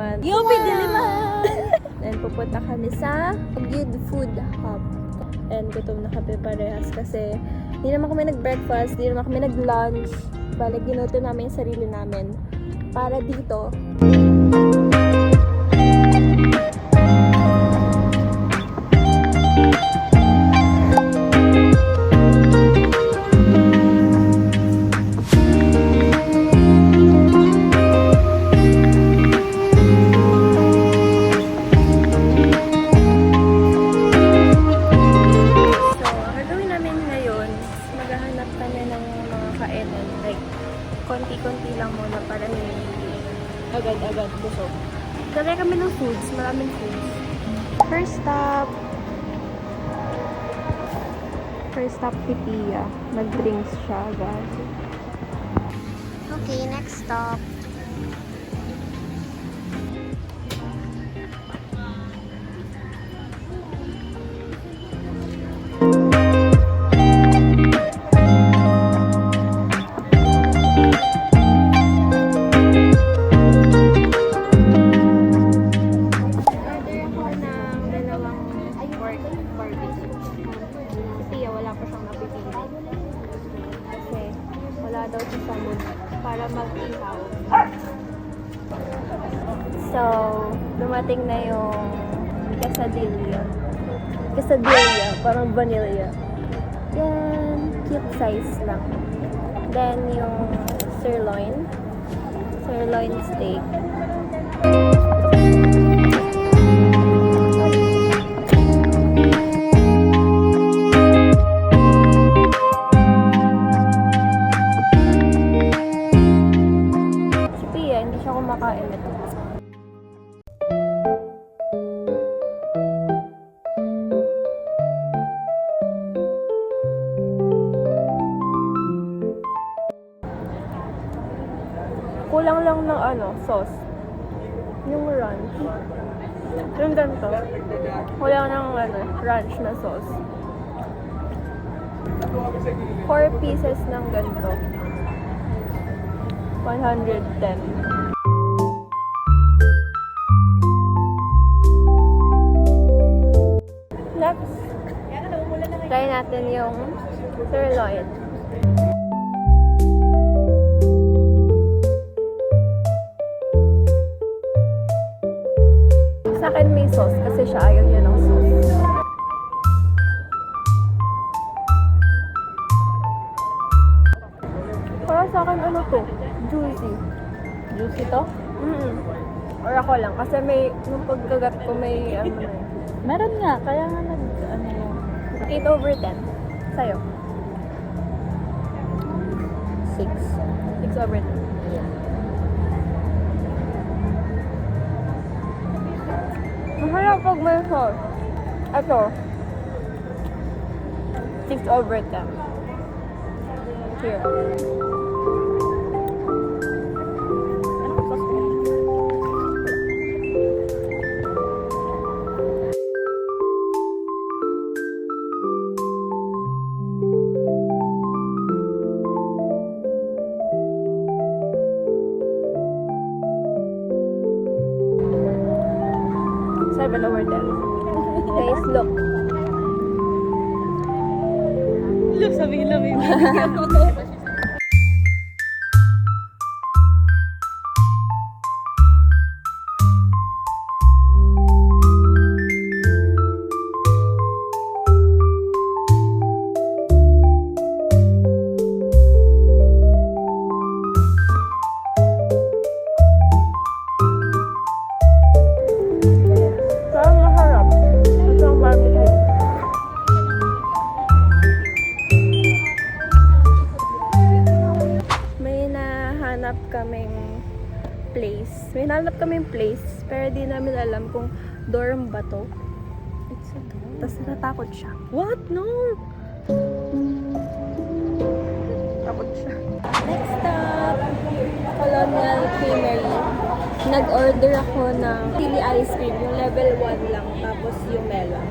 Diliman. UP Diliman! And pupunta kami sa Good Food Hub. And gutom na kami parehas kasi hindi naman kami nag-breakfast, hindi naman kami nag-lunch. Bale, ginuto namin yung sarili namin para dito. Konti-konti lang muna para hindi agad-agad busog. Kaya kami ng foods, maraming foods. First stop, Pipia. Nag-drinks siya, guys. Okay, next stop. Daw sa salon para mag-ihaw. So, dumating na yung quesadilla. Quesadilla, parang vanilla. Yan, cute size lang. Then, yung sirloin steak. Kumakain ito. Kulang lang ng sauce. Yung ranch. Yung ganito. Kulang ng ranch na sauce. 4 pieces ng ganito. 110. Next, try natin yung sirloin. Sa akin may sauce kasi siya ayaw niya ng sauce. Para sa akin to? Juicy. Juicy to? Or ako lang kasi may, nung pagkagat ko may Meron nga, kaya nga 8/10. Sa'yo? 6. 6/10. Masarap pag may sauce. Ito. 6/10. Here. Over there. Guys, look. Look, sabi. May hanap kaming place, pero di namin alam kung dorm ba to. It's a dorm. Tapos natakot siya. What? No! Takot siya. Next stop, Colonial Creamery. Nag-order ako ng chili ice cream, yung level 1 lang, tapos yung melon.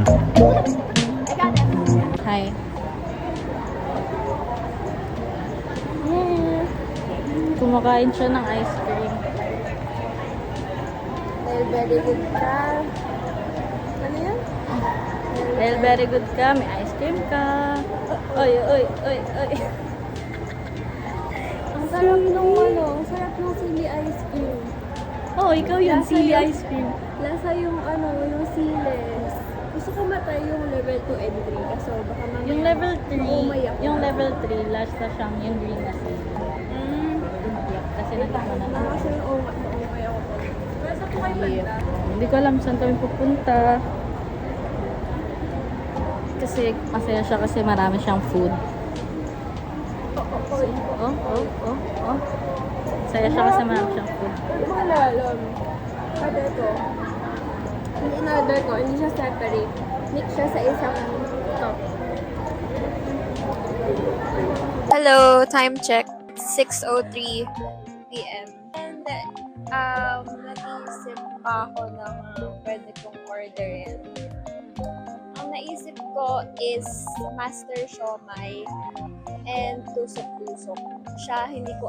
I got it. Hi. Yes. Kumakain siya ng ice cream. Dahil very good ka. Ano yan? Dahil very good ka, may ice cream ka. Oy, oy, oy, oy. Ang sarap nung ano, ang sarap nung sili ice cream. Oh, ikaw yun, Lasa silly yun. ice cream. Lasa yung ano, yung siles. Gusto ko matry yung level 2 and 3 kasi baka mamaya Yung level 3, maumay ako. yung level 3, last na siyang yung green na silly. Kasi natikman na natin. Kasi maumay ako pa. Pero sa po kayo banda? Hindi ko alam saan kami pupunta. Kasi masaya siya kasi marami siyang food. Oh. Masaya siya kasi marami siyang food. Pero malalam. Kada ito. Yung in-order ko, hindi siya separate. Mix siya sa isang cup. Hello, time check. 6:03 p.m. And nag-iisip pa ako ng pwede kong orderin. Ang naisip ko is Master Siomai and tusok-tusok. Siya hindi ko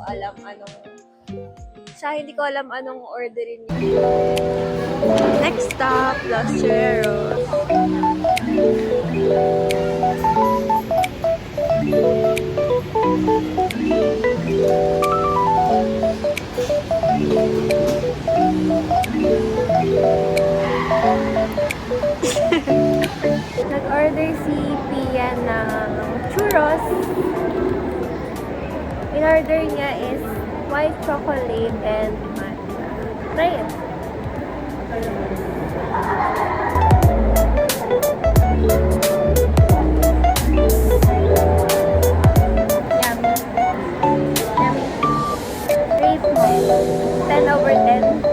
alam anong orderin niya. Next stop, Los Cheros. Nag-order si Pia ng churros. In-order niya is white chocolate and matcha. Try it. Yummy. Yummy. Rate mo. 10 over 10.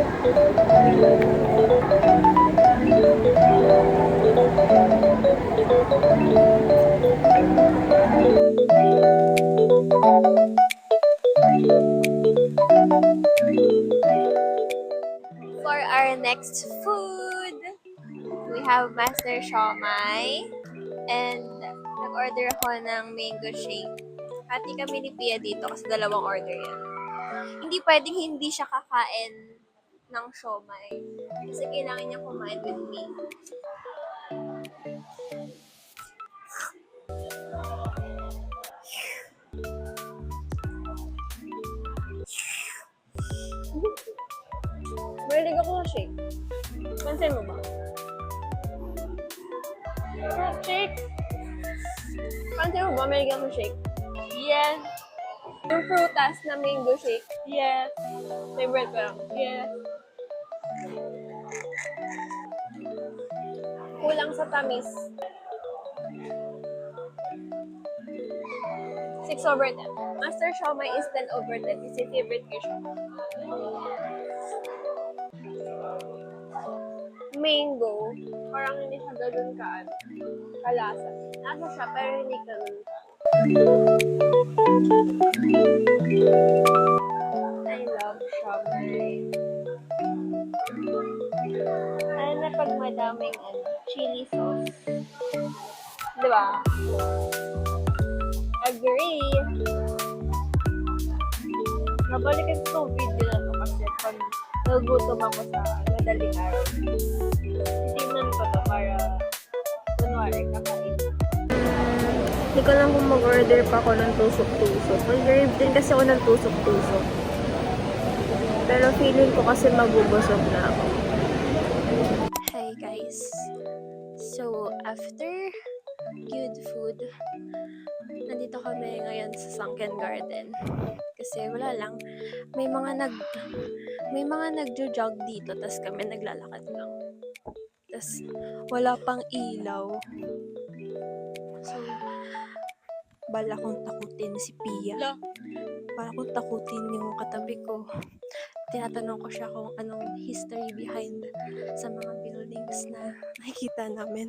For our next food, we have Master Siomai and nag-order ako ng mango shake. Hati kami ni Pia dito kasi dalawang order yan. Hindi pwedeng hindi siya kakain ng siomai kasi kailangan niya kumain with me. Mahilig ako ng shake. Pansin mo ba? Fruit shake. Pansin mo ba? Mahilig ako ng shake. Yes. Yung frutas na mango shake. Yes. Favorite ko lang. Yes. Kulang sa tamis. 6 over 10. Master Siomai is 10 over 10. Kasi favorite ko siya. Mango. Parang hindi siya ganun kalasa. Nasa siya, pero hindi ganun ka. I love siomai. Ano na pag madaming chili sauce? Diba? Agree! Nabalikan ko itong video na to kasi pag nagugutom ako sa madaling araw. Titignan ko to para kunwari kakain. Hindi ko lang kung mag-order pa ako ng tusok-tusok. Mag-grave din kasi ako ng tusok-tusok. Pero feeling ko kasi magubusog na ako. Hi guys! So, after good food, nandito kami ngayon sa Sunken Garden. Kasi wala lang, may mga nagjo-jog dito, tas kami naglalakad lang. Tas wala pang ilaw. So, bala kong takutin si Pia. Bala kong takutin yung katabi ko. Tinatanong ko siya kung anong history behind sa mga buildings na nakikita namin.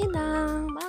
Yun lang. Bye!